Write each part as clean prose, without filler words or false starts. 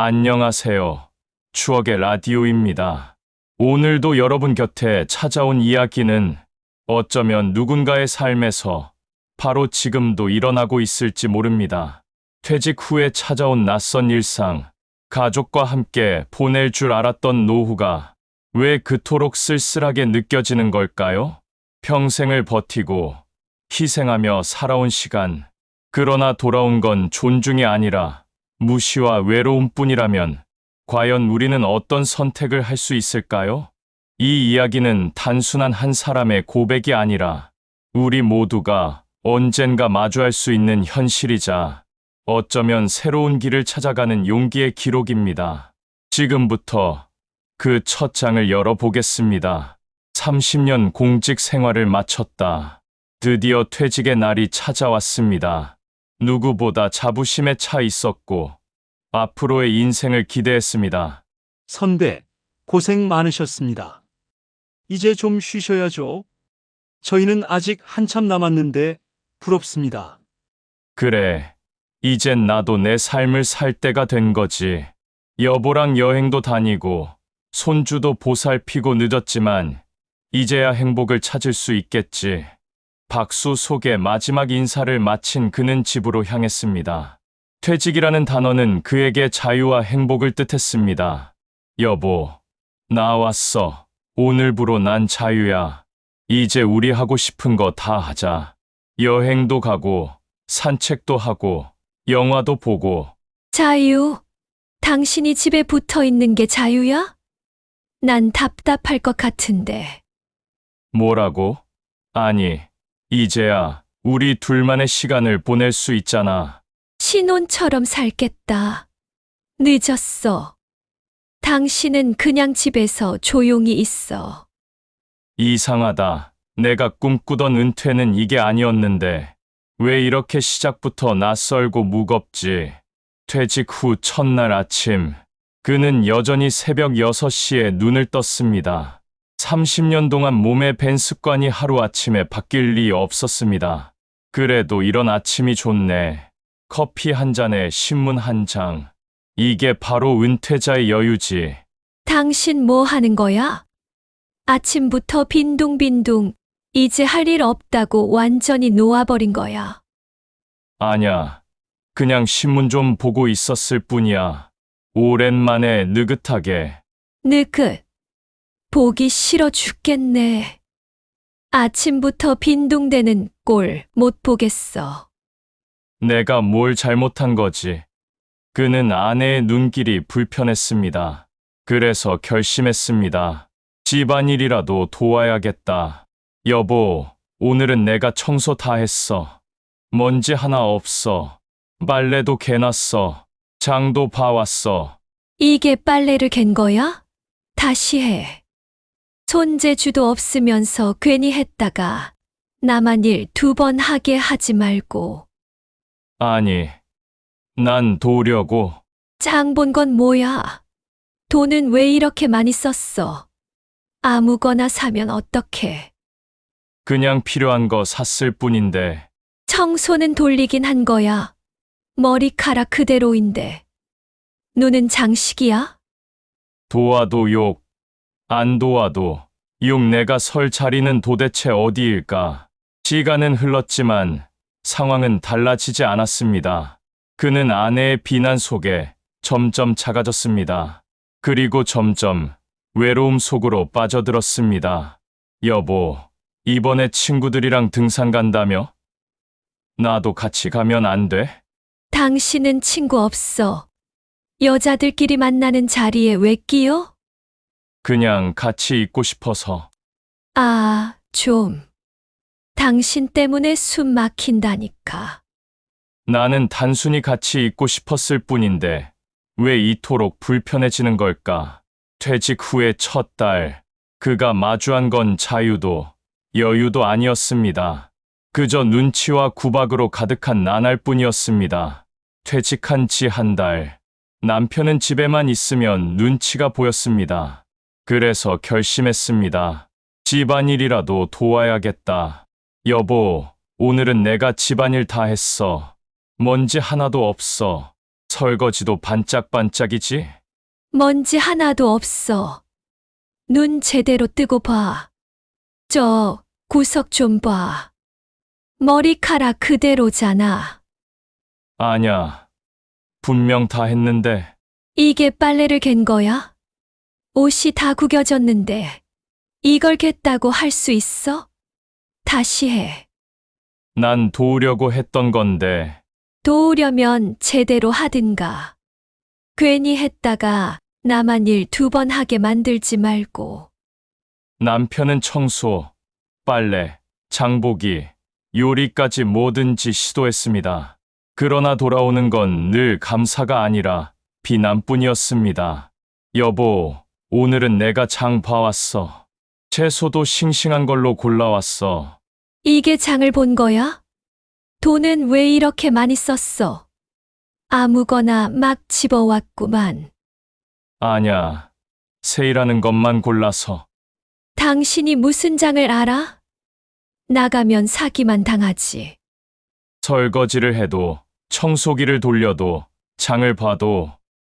안녕하세요. 추억의 라디오입니다. 오늘도 여러분 곁에 찾아온 이야기는 어쩌면 누군가의 삶에서 바로 지금도 일어나고 있을지 모릅니다. 퇴직 후에 찾아온 낯선 일상, 가족과 함께 보낼 줄 알았던 노후가 왜 그토록 쓸쓸하게 느껴지는 걸까요? 평생을 버티고 희생하며 살아온 시간, 그러나 돌아온 건 존중이 아니라 무시와 외로움뿐이라면 과연 우리는 어떤 선택을 할 수 있을까요? 이 이야기는 단순한 한 사람의 고백이 아니라 우리 모두가 언젠가 마주할 수 있는 현실이자 어쩌면 새로운 길을 찾아가는 용기의 기록입니다. 지금부터 그 첫 장을 열어보겠습니다. 30년 공직 생활을 마쳤다. 드디어 퇴직의 날이 찾아왔습니다. 누구보다 자부심에 차 있었고 앞으로의 인생을 기대했습니다. 선배, 고생 많으셨습니다. 이제 좀 쉬셔야죠. 저희는 아직 한참 남았는데 부럽습니다. 그래, 이젠 나도 내 삶을 살 때가 된 거지. 여보랑 여행도 다니고 손주도 보살피고 늦었지만 이제야 행복을 찾을 수 있겠지. 박수 속에 마지막 인사를 마친 그는 집으로 향했습니다. 퇴직이라는 단어는 그에게 자유와 행복을 뜻했습니다. 여보, 나 왔어. 오늘부로 난 자유야. 이제 우리 하고 싶은 거 다 하자. 여행도 가고, 산책도 하고, 영화도 보고. 자유? 당신이 집에 붙어 있는 게 자유야? 난 답답할 것 같은데. 뭐라고? 아니, 이제야 우리 둘만의 시간을 보낼 수 있잖아. 신혼처럼 살겠다. 늦었어. 당신은 그냥 집에서 조용히 있어. 이상하다. 내가 꿈꾸던 은퇴는 이게 아니었는데 왜 이렇게 시작부터 낯설고 무겁지? 퇴직 후 첫날 아침, 그는 여전히 새벽 6시에 눈을 떴습니다. 30년 동안 몸에 밴 습관이 하루아침에 바뀔 리 없었습니다. 그래도 이런 아침이 좋네. 커피 한 잔에 신문 한 장. 이게 바로 은퇴자의 여유지. 당신 뭐 하는 거야? 아침부터 빈둥빈둥 이제 할 일 없다고 완전히 놓아버린 거야. 아냐, 그냥 신문 좀 보고 있었을 뿐이야. 오랜만에 느긋하게. 느긋. 보기 싫어 죽겠네. 아침부터 빈둥대는 꼴 못 보겠어. 내가 뭘 잘못한 거지. 그는 아내의 눈길이 불편했습니다. 그래서 결심했습니다. 집안일이라도 도와야겠다. 여보, 오늘은 내가 청소 다 했어. 먼지 하나 없어. 빨래도 개놨어. 장도 봐왔어. 이게 빨래를 갠 거야? 다시 해. 손재주도 없으면서 괜히 했다가 나만 일 2번 하게 하지 말고. 아니, 난 도우려고. 장 본 건 뭐야? 돈은 왜 이렇게 많이 썼어? 아무거나 사면 어떡해? 그냥 필요한 거 샀을 뿐인데. 청소는 돌리긴 한 거야. 머리카락 그대로인데. 눈은 장식이야? 도와도 욕, 안 도와도 욕. 내가 설 자리는 도대체 어디일까? 시간은 흘렀지만 상황은 달라지지 않았습니다. 그는 아내의 비난 속에 점점 작아졌습니다. 그리고 점점 외로움 속으로 빠져들었습니다. 여보, 이번에 친구들이랑 등산 간다며? 나도 같이 가면 안 돼? 당신은 친구 없어. 여자들끼리 만나는 자리에 왜 끼어? 그냥 같이 있고 싶어서. 아, 좀. 당신 때문에 숨 막힌다니까. 나는 단순히 같이 있고 싶었을 뿐인데 왜 이토록 불편해지는 걸까? 퇴직 후의 첫 달, 그가 마주한 건 자유도 여유도 아니었습니다. 그저 눈치와 구박으로 가득한 나날뿐이었습니다. 퇴직한 지 한 달, 남편은 집에만 있으면 눈치가 보였습니다. 그래서 결심했습니다. 집안일이라도 도와야겠다. 여보, 오늘은 내가 집안일 다 했어. 먼지 하나도 없어. 설거지도 반짝반짝이지? 먼지 하나도 없어. 눈 제대로 뜨고 봐. 저 구석 좀 봐. 머리카락 그대로잖아. 아냐. 분명 다 했는데. 이게 빨래를 갠 거야? 옷이 다 구겨졌는데 이걸 겠다고 할 수 있어? 다시 해. 난 도우려고 했던 건데. 도우려면 제대로 하든가. 괜히 했다가 나만 일 2번 하게 만들지 말고. 남편은 청소, 빨래, 장보기, 요리까지 뭐든지 시도했습니다. 그러나 돌아오는 건 늘 감사가 아니라 비난뿐이었습니다. 여보, 오늘은 내가 장 봐왔어. 채소도 싱싱한 걸로 골라왔어. 이게 장을 본 거야? 돈은 왜 이렇게 많이 썼어? 아무거나 막 집어왔구만. 아냐, 세일하는 것만 골라서. 당신이 무슨 장을 알아? 나가면 사기만 당하지. 설거지를 해도, 청소기를 돌려도, 장을 봐도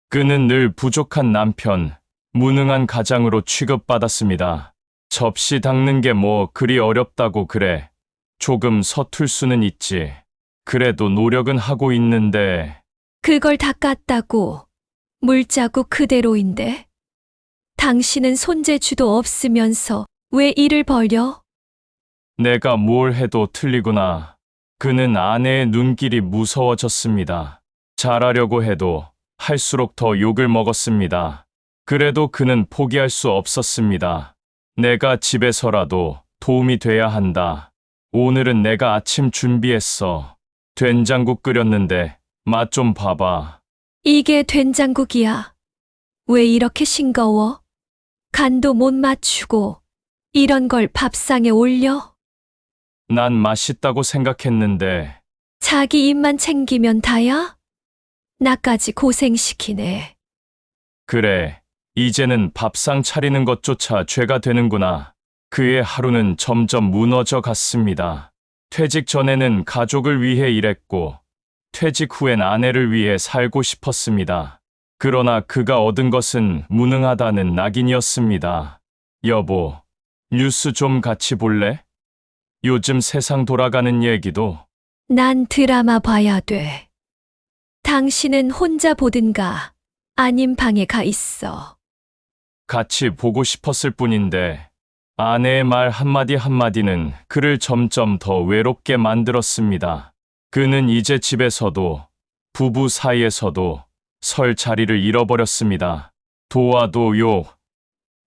그는 늘 부족한 남편, 무능한 가장으로 취급받았습니다. 접시 닦는 게 뭐 그리 어렵다고 그래. 조금 서툴 수는 있지. 그래도 노력은 하고 있는데. 그걸 닦았다고. 물자국 그대로인데. 당신은 손재주도 없으면서 왜 일을 벌여? 내가 뭘 해도 틀리구나. 그는 아내의 눈길이 무서워졌습니다. 잘하려고 해도 할수록 더 욕을 먹었습니다. 그래도 그는 포기할 수 없었습니다. 내가 집에서라도 도움이 돼야 한다. 오늘은 내가 아침 준비했어. 된장국 끓였는데 맛 좀 봐봐. 이게 된장국이야. 왜 이렇게 싱거워? 간도 못 맞추고 이런 걸 밥상에 올려? 난 맛있다고 생각했는데. 자기 입만 챙기면 다야? 나까지 고생시키네. 그래, 이제는 밥상 차리는 것조차 죄가 되는구나. 그의 하루는 점점 무너져 갔습니다. 퇴직 전에는 가족을 위해 일했고, 퇴직 후엔 아내를 위해 살고 싶었습니다. 그러나 그가 얻은 것은 무능하다는 낙인이었습니다. 여보, 뉴스 좀 같이 볼래? 요즘 세상 돌아가는 얘기도. 난 드라마 봐야 돼. 당신은 혼자 보든가 아님 방에 가 있어. 같이 보고 싶었을 뿐인데 아내의 말 한마디 한마디는 그를 점점 더 외롭게 만들었습니다. 그는 이제 집에서도 부부 사이에서도 설 자리를 잃어버렸습니다. 도와도 욕,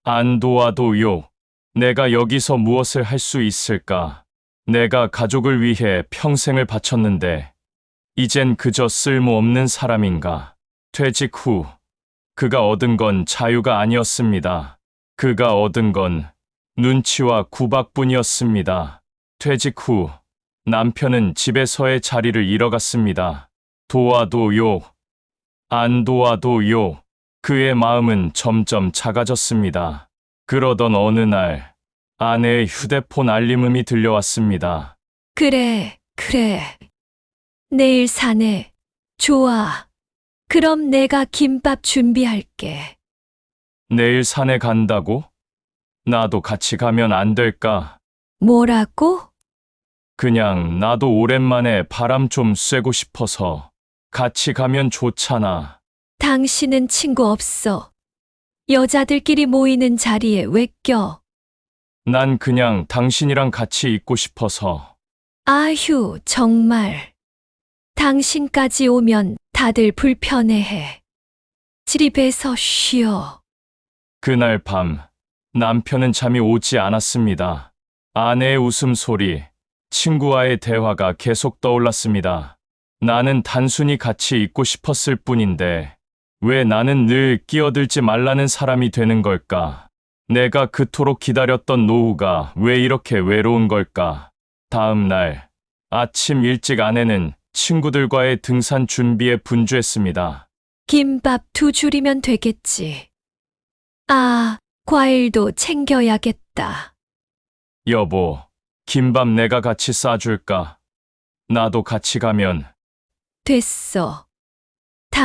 안 도와도 욕. 내가 여기서 무엇을 할 수 있을까? 내가 가족을 위해 평생을 바쳤는데 이젠 그저 쓸모없는 사람인가? 퇴직 후 그가 얻은 건 자유가 아니었습니다. 그가 얻은 건 눈치와 구박뿐이었습니다. 퇴직 후 남편은 집에서의 자리를 잃어갔습니다. 도와도 욕, 안 도와도 욕. 그의 마음은 점점 작아졌습니다. 그러던 어느 날 아내의 휴대폰 알림음이 들려왔습니다. 그래. 내일 사내. 좋아. 그럼 내가 김밥 준비할게. 내일 산에 간다고? 나도 같이 가면 안 될까? 뭐라고? 그냥 나도 오랜만에 바람 좀 쐬고 싶어서. 같이 가면 좋잖아. 당신은 친구 없어. 여자들끼리 모이는 자리에 왜 껴? 난 그냥 당신이랑 같이 있고 싶어서. 아휴, 정말. 당신까지 오면 다들 불편해해. 집에서 쉬어. 그날 밤 남편은 잠이 오지 않았습니다. 아내의 웃음소리, 친구와의 대화가 계속 떠올랐습니다. 나는 단순히 같이 있고 싶었을 뿐인데 왜 나는 늘 끼어들지 말라는 사람이 되는 걸까? 내가 그토록 기다렸던 노후가 왜 이렇게 외로운 걸까? 다음 날 아침 일찍 아내는 친구들과의 등산 준비에 분주했습니다. 김밥 2줄이면 되겠지. 아, 과일도 챙겨야겠다. 여보, 김밥 내가 같이 싸줄까? 나도 같이 가면. 됐어.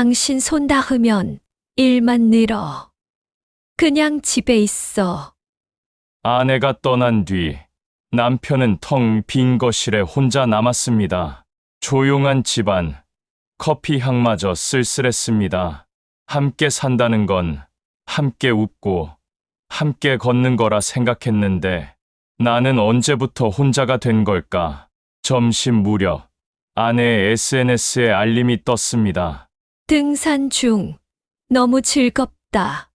당신 손 닿으면 일만 늘어. 그냥 집에 있어. 아내가 떠난 뒤 남편은 텅 빈 거실에 혼자 남았습니다. 조용한 집안, 커피 향마저 쓸쓸했습니다. 함께 산다는 건 함께 웃고 함께 걷는 거라 생각했는데 나는 언제부터 혼자가 된 걸까? 점심 무렵 아내의 SNS에 알림이 떴습니다. 등산 중. 너무 즐겁다.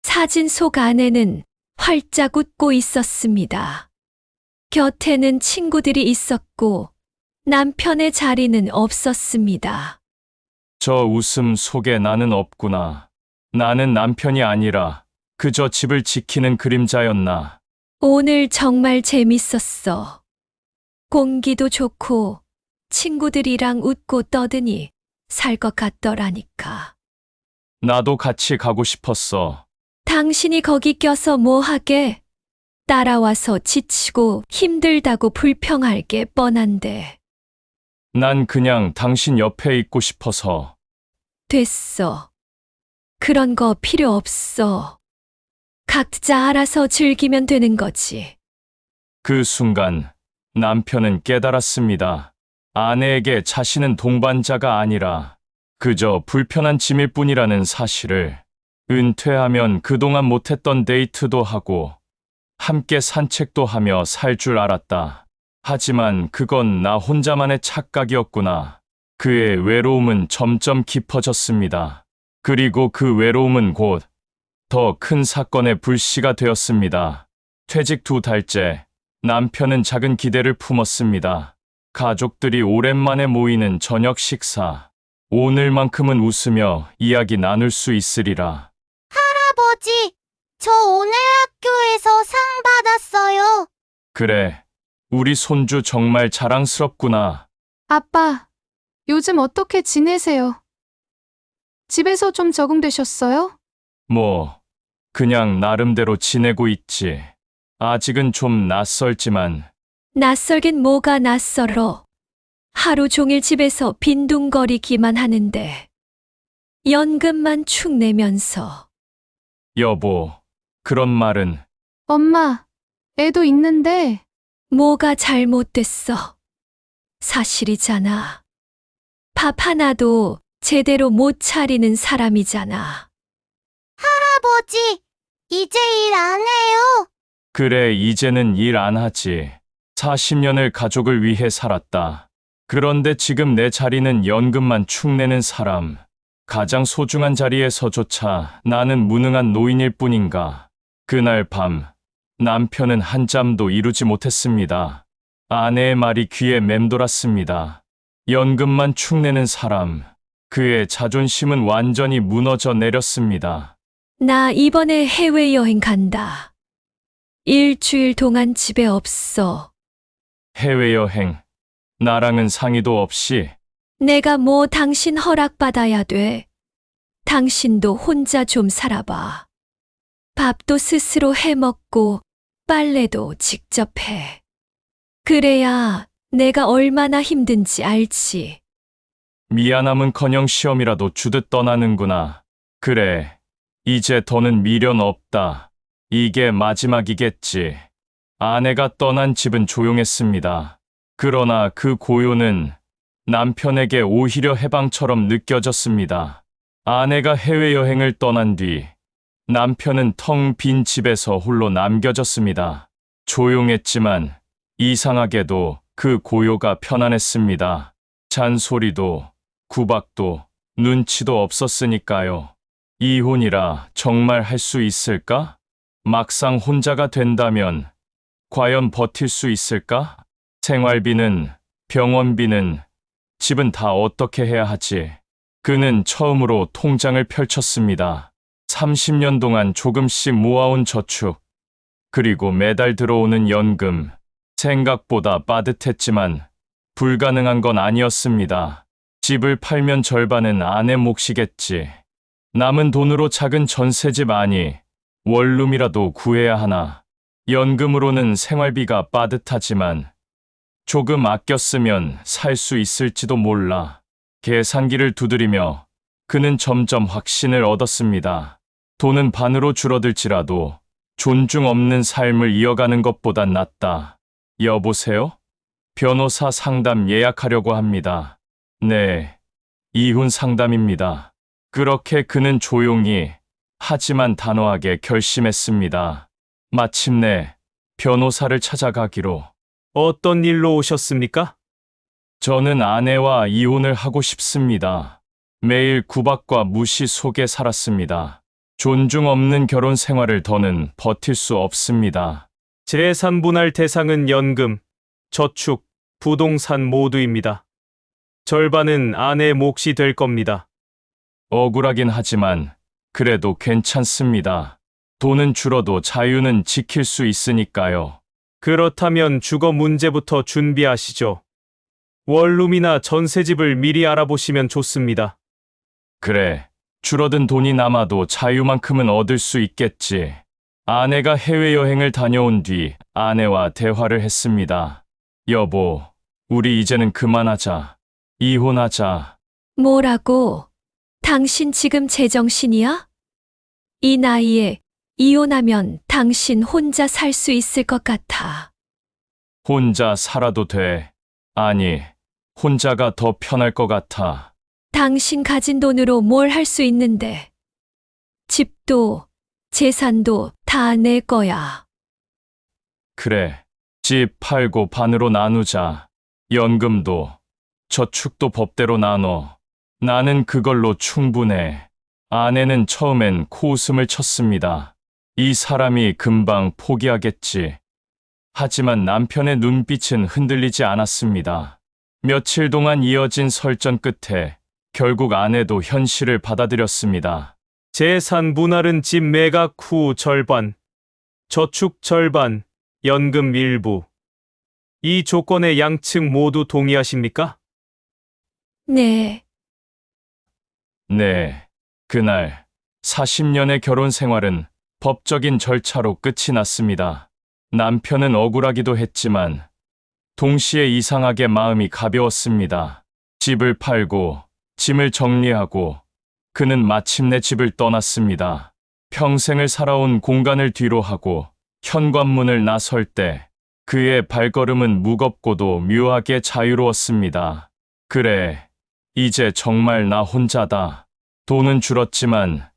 사진 속 아내는 활짝 웃고 있었습니다. 곁에는 친구들이 있었고 남편의 자리는 없었습니다. 저 웃음 속에 나는 없구나. 나는 남편이 아니라 그저 집을 지키는 그림자였나. 오늘 정말 재밌었어. 공기도 좋고 친구들이랑 웃고 떠드니 살 것 같더라니까. 나도 같이 가고 싶었어. 당신이 거기 껴서 뭐 하게? 따라와서 지치고 힘들다고 불평할 게 뻔한데. 난 그냥 당신 옆에 있고 싶어서. 됐어. 그런 거 필요 없어. 각자 알아서 즐기면 되는 거지. 그 순간 남편은 깨달았습니다. 아내에게 자신은 동반자가 아니라 그저 불편한 짐일 뿐이라는 사실을. 은퇴하면 그동안 못했던 데이트도 하고 함께 산책도 하며 살 줄 알았다. 하지만 그건 나 혼자만의 착각이었구나. 그의 외로움은 점점 깊어졌습니다. 그리고 그 외로움은 곧 더 큰 사건의 불씨가 되었습니다. 퇴직 2달째, 남편은 작은 기대를 품었습니다. 가족들이 오랜만에 모이는 저녁 식사. 오늘만큼은 웃으며 이야기 나눌 수 있으리라. 아버지, 저 오늘 학교에서 상 받았어요. 그래, 우리 손주 정말 자랑스럽구나. 아빠, 요즘 어떻게 지내세요? 집에서 좀 적응되셨어요? 뭐, 그냥 나름대로 지내고 있지. 아직은 좀 낯설지만 낯설긴 뭐가 낯설어. 하루 종일 집에서 빈둥거리기만 하는데. 연금만 축 내면서. 여보, 그런 말은 엄마, 애도 있는데 뭐가 잘못됐어? 사실이잖아. 밥 하나도 제대로 못 차리는 사람이잖아. 아버지, 이제 일 안 해요. 그래, 이제는 일 안 하지. 40년을 가족을 위해 살았다. 그런데 지금 내 자리는 연금만 축 내는 사람. 가장 소중한 자리에서조차 나는 무능한 노인일 뿐인가. 그날 밤 남편은 한잠도 이루지 못했습니다. 아내의 말이 귀에 맴돌았습니다. 연금만 축 내는 사람. 그의 자존심은 완전히 무너져 내렸습니다. 나 이번에 해외여행 간다. 일주일 동안 집에 없어. 해외여행. 나랑은 상의도 없이. 내가 뭐 당신 허락받아야 돼. 당신도 혼자 좀 살아봐. 밥도 스스로 해 먹고 빨래도 직접 해. 그래야 내가 얼마나 힘든지 알지. 미안함은커녕 시험이라도 주듯 떠나는구나. 그래, 이제 더는 미련 없다. 이게 마지막이겠지. 아내가 떠난 집은 조용했습니다. 그러나 그 고요는 남편에게 오히려 해방처럼 느껴졌습니다. 아내가 해외여행을 떠난 뒤 남편은 텅 빈 집에서 홀로 남겨졌습니다. 조용했지만 이상하게도 그 고요가 편안했습니다. 잔소리도 구박도 눈치도 없었으니까요. 이혼이라 정말 할 수 있을까? 막상 혼자가 된다면 과연 버틸 수 있을까? 생활비는, 병원비는, 집은 다 어떻게 해야 하지? 그는 처음으로 통장을 펼쳤습니다. 30년 동안 조금씩 모아온 저축, 그리고 매달 들어오는 연금. 생각보다 빠듯했지만 불가능한 건 아니었습니다. 집을 팔면 절반은 아내 몫이겠지. 남은 돈으로 작은 전셋집 아니, 원룸이라도 구해야 하나. 연금으로는 생활비가 빠듯하지만 조금 아껴 쓰면 살 수 있을지도 몰라. 계산기를 두드리며 그는 점점 확신을 얻었습니다. 돈은 반으로 줄어들지라도 존중 없는 삶을 이어가는 것보단 낫다. 여보세요? 변호사 상담 예약하려고 합니다. 네, 이혼 상담입니다. 그렇게 그는 조용히 하지만 단호하게 결심했습니다. 마침내 변호사를 찾아가기로. 어떤 일로 오셨습니까? 저는 아내와 이혼을 하고 싶습니다. 매일 구박과 무시 속에 살았습니다. 존중 없는 결혼 생활을 더는 버틸 수 없습니다. 재산 분할 대상은 연금, 저축, 부동산 모두입니다. 절반은 아내 몫이 될 겁니다. 억울하긴 하지만 그래도 괜찮습니다. 돈은 줄어도 자유는 지킬 수 있으니까요. 그렇다면 주거 문제부터 준비하시죠. 원룸이나 전세집을 미리 알아보시면 좋습니다. 그래, 줄어든 돈이 남아도 자유만큼은 얻을 수 있겠지. 아내가 해외여행을 다녀온 뒤 아내와 대화를 했습니다. 여보, 우리 이제는 그만하자. 이혼하자. 뭐라고? 당신 지금 제정신이야? 이 나이에 이혼하면 당신 혼자 살 수 있을 것 같아. 혼자 살아도 돼. 아니, 혼자가 더 편할 것 같아. 당신 가진 돈으로 뭘 할 수 있는데. 집도, 재산도 다 내 거야. 그래, 집 팔고 반으로 나누자. 연금도, 저축도 법대로 나눠. 나는 그걸로 충분해. 아내는 처음엔 코웃음을 쳤습니다. 이 사람이 금방 포기하겠지. 하지만 남편의 눈빛은 흔들리지 않았습니다. 며칠 동안 이어진 설전 끝에 결국 아내도 현실을 받아들였습니다. 재산 분할은 집 매각 후 절반, 저축 절반, 연금 일부. 이 조건에 양측 모두 동의하십니까? 네, 네, 그날 40년의 결혼 생활은 법적인 절차로 끝이 났습니다. 남편은 억울하기도 했지만 동시에 이상하게 마음이 가벼웠습니다. 집을 팔고 짐을 정리하고 그는 마침내 집을 떠났습니다. 평생을 살아온 공간을 뒤로 하고 현관문을 나설 때 그의 발걸음은 무겁고도 묘하게 자유로웠습니다. 그래, 이제 정말 나 혼자다. 돈은 줄었지만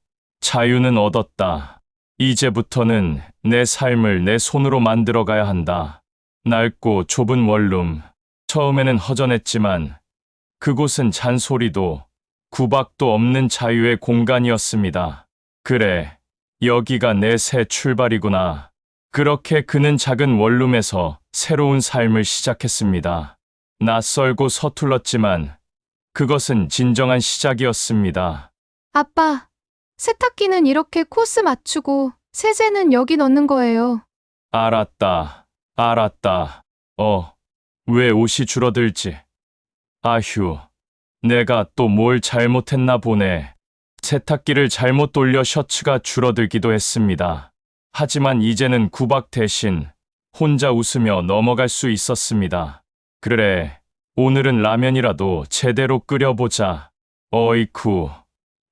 자유는 얻었다. 이제부터는 내 삶을 내 손으로 만들어가야 한다. 넓고 좁은 원룸. 처음에는 허전했지만 그곳은 잔소리도 구박도 없는 자유의 공간이었습니다. 그래, 여기가 내 새 출발이구나. 그렇게 그는 작은 원룸에서 새로운 삶을 시작했습니다. 낯설고 서툴렀지만 그것은 진정한 시작이었습니다. 아빠, 세탁기는 이렇게 코스 맞추고 세제는 여기 넣는 거예요. 알았다. 왜 옷이 줄어들지? 아휴, 내가 또 뭘 잘못했나 보네. 세탁기를 잘못 돌려 셔츠가 줄어들기도 했습니다. 하지만 이제는 구박 대신 혼자 웃으며 넘어갈 수 있었습니다. 그래, 오늘은 라면이라도 제대로 끓여보자. 어이쿠,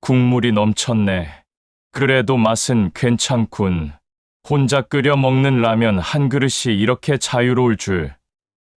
국물이 넘쳤네. 그래도 맛은 괜찮군. 혼자 끓여 먹는 라면 한 그릇이 이렇게 자유로울 줄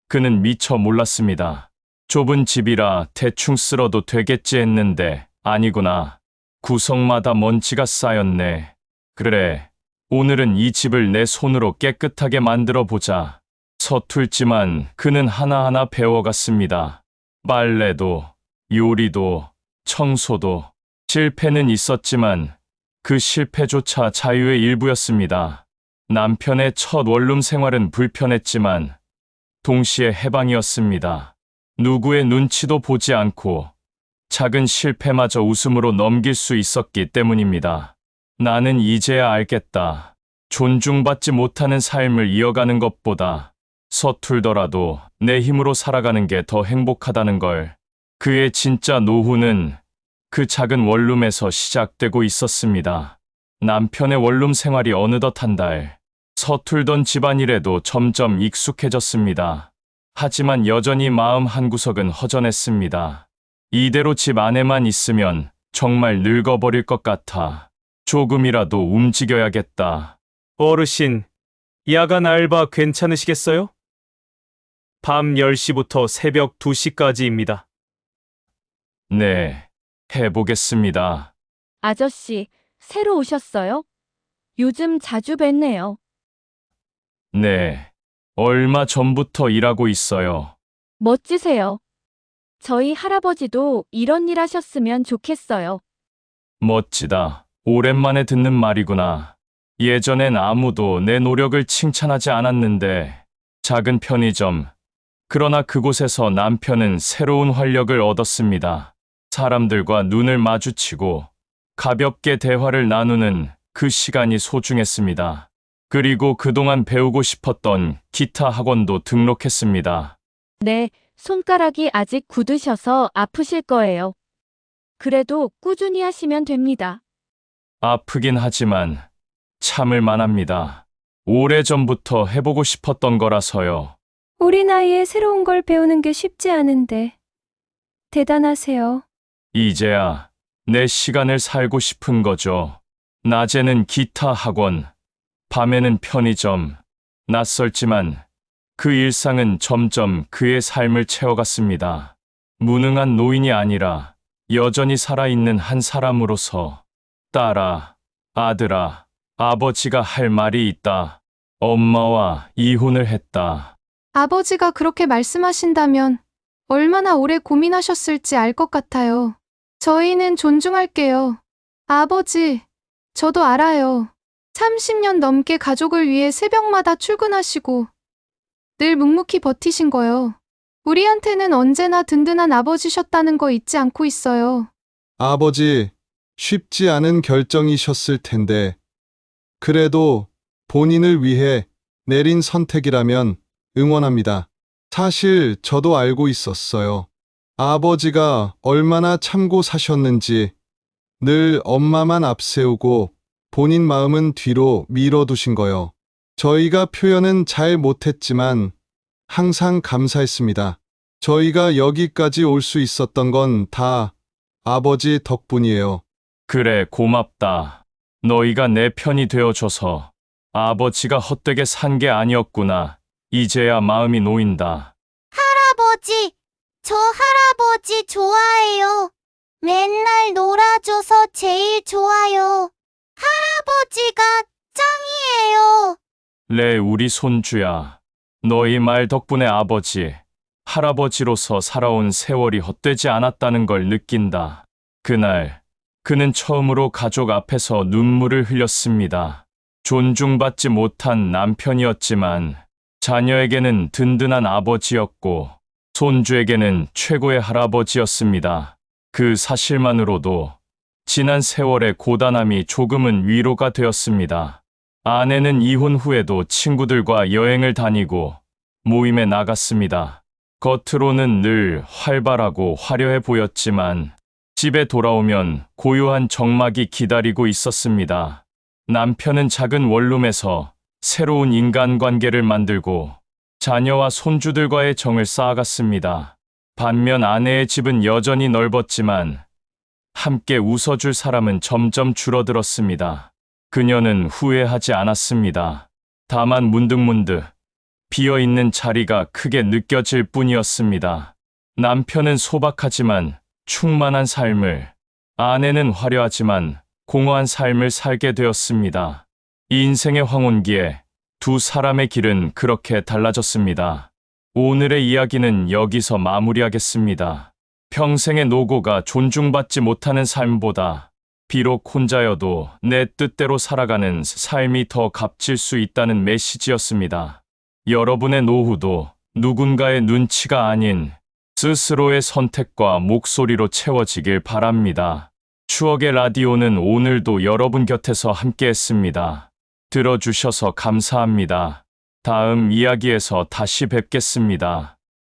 그는 미처 몰랐습니다. 좁은 집이라 대충 쓸어도 되겠지 했는데 아니구나. 구석마다 먼지가 쌓였네. 그래, 오늘은 이 집을 내 손으로 깨끗하게 만들어 보자. 서툴지만 그는 하나하나 배워갔습니다. 빨래도, 요리도, 청소도. 실패는 있었지만 그 실패조차 자유의 일부였습니다. 남편의 첫 원룸 생활은 불편했지만 동시에 해방이었습니다. 누구의 눈치도 보지 않고 작은 실패마저 웃음으로 넘길 수 있었기 때문입니다. 나는 이제야 알겠다. 존중받지 못하는 삶을 이어가는 것보다 서툴더라도 내 힘으로 살아가는 게 더 행복하다는 걸. 그의 진짜 노후는 그 작은 원룸에서 시작되고 있었습니다. 남편의 원룸 생활이 어느덧 한 달, 서툴던 집안일에도 점점 익숙해졌습니다. 하지만 여전히 마음 한구석은 허전했습니다. 이대로 집 안에만 있으면 정말 늙어버릴 것 같아. 조금이라도 움직여야겠다. 어르신, 야간 알바 괜찮으시겠어요? 밤 10시부터 새벽 2시까지입니다. 네, 해보겠습니다. 아저씨, 새로 오셨어요? 요즘 자주 뵙네요. 네, 얼마 전부터 일하고 있어요. 멋지세요. 저희 할아버지도 이런 일 하셨으면 좋겠어요. 멋지다. 오랜만에 듣는 말이구나. 예전엔 아무도 내 노력을 칭찬하지 않았는데, 작은 편의점. 그러나 그곳에서 남편은 새로운 활력을 얻었습니다. 사람들과 눈을 마주치고 가볍게 대화를 나누는 그 시간이 소중했습니다. 그리고 그동안 배우고 싶었던 기타 학원도 등록했습니다. 네, 손가락이 아직 굳으셔서 아프실 거예요. 그래도 꾸준히 하시면 됩니다. 아프긴 하지만 참을 만합니다. 오래전부터 해보고 싶었던 거라서요. 우리 나이에 새로운 걸 배우는 게 쉽지 않은데. 대단하세요. 이제야 내 시간을 살고 싶은 거죠. 낮에는 기타 학원, 밤에는 편의점. 낯설지만 그 일상은 점점 그의 삶을 채워갔습니다. 무능한 노인이 아니라 여전히 살아있는 한 사람으로서. 딸아, 아들아, 아버지가 할 말이 있다. 엄마와 이혼을 했다. 아버지가 그렇게 말씀하신다면 얼마나 오래 고민하셨을지 알 것 같아요. 저희는 존중할게요. 아버지, 저도 알아요. 30년 넘게 가족을 위해 새벽마다 출근하시고 늘 묵묵히 버티신 거요. 우리한테는 언제나 든든한 아버지셨다는 거 잊지 않고 있어요. 아버지, 쉽지 않은 결정이셨을 텐데, 그래도 본인을 위해 내린 선택이라면 응원합니다. 사실 저도 알고 있었어요. 아버지가 얼마나 참고 사셨는지. 늘 엄마만 앞세우고 본인 마음은 뒤로 밀어두신 거요. 저희가 표현은 잘 못했지만 항상 감사했습니다. 저희가 여기까지 올 수 있었던 건 다 아버지 덕분이에요. 그래, 고맙다. 너희가 내 편이 되어줘서. 아버지가 헛되게 산 게 아니었구나. 이제야 마음이 놓인다. 할아버지, 저 할아버지 좋아해요. 맨날 놀아줘서 제일 좋아요. 할아버지가 짱이에요. 레, 우리 손주야. 너희 말 덕분에 아버지, 할아버지로서 살아온 세월이 헛되지 않았다는 걸 느낀다. 그날, 그는 처음으로 가족 앞에서 눈물을 흘렸습니다. 존중받지 못한 남편이었지만, 자녀에게는 든든한 아버지였고, 손주에게는 최고의 할아버지였습니다. 그 사실만으로도 지난 세월의 고단함이 조금은 위로가 되었습니다. 아내는 이혼 후에도 친구들과 여행을 다니고 모임에 나갔습니다. 겉으로는 늘 활발하고 화려해 보였지만 집에 돌아오면 고요한 적막이 기다리고 있었습니다. 남편은 작은 원룸에서 새로운 인간관계를 만들고 자녀와 손주들과의 정을 쌓아갔습니다. 반면 아내의 집은 여전히 넓었지만 함께 웃어줄 사람은 점점 줄어들었습니다. 그녀는 후회하지 않았습니다. 다만 문득문득 비어있는 자리가 크게 느껴질 뿐이었습니다. 남편은 소박하지만 충만한 삶을, 아내는 화려하지만 공허한 삶을 살게 되었습니다. 인생의 황혼기에 두 사람의 길은 그렇게 달라졌습니다. 오늘의 이야기는 여기서 마무리하겠습니다. 평생의 노고가 존중받지 못하는 삶보다 비록 혼자여도 내 뜻대로 살아가는 삶이 더 값질 수 있다는 메시지였습니다. 여러분의 노후도 누군가의 눈치가 아닌 스스로의 선택과 목소리로 채워지길 바랍니다. 추억의 라디오는 오늘도 여러분 곁에서 함께했습니다. 들어주셔서 감사합니다. 다음 이야기에서 다시 뵙겠습니다.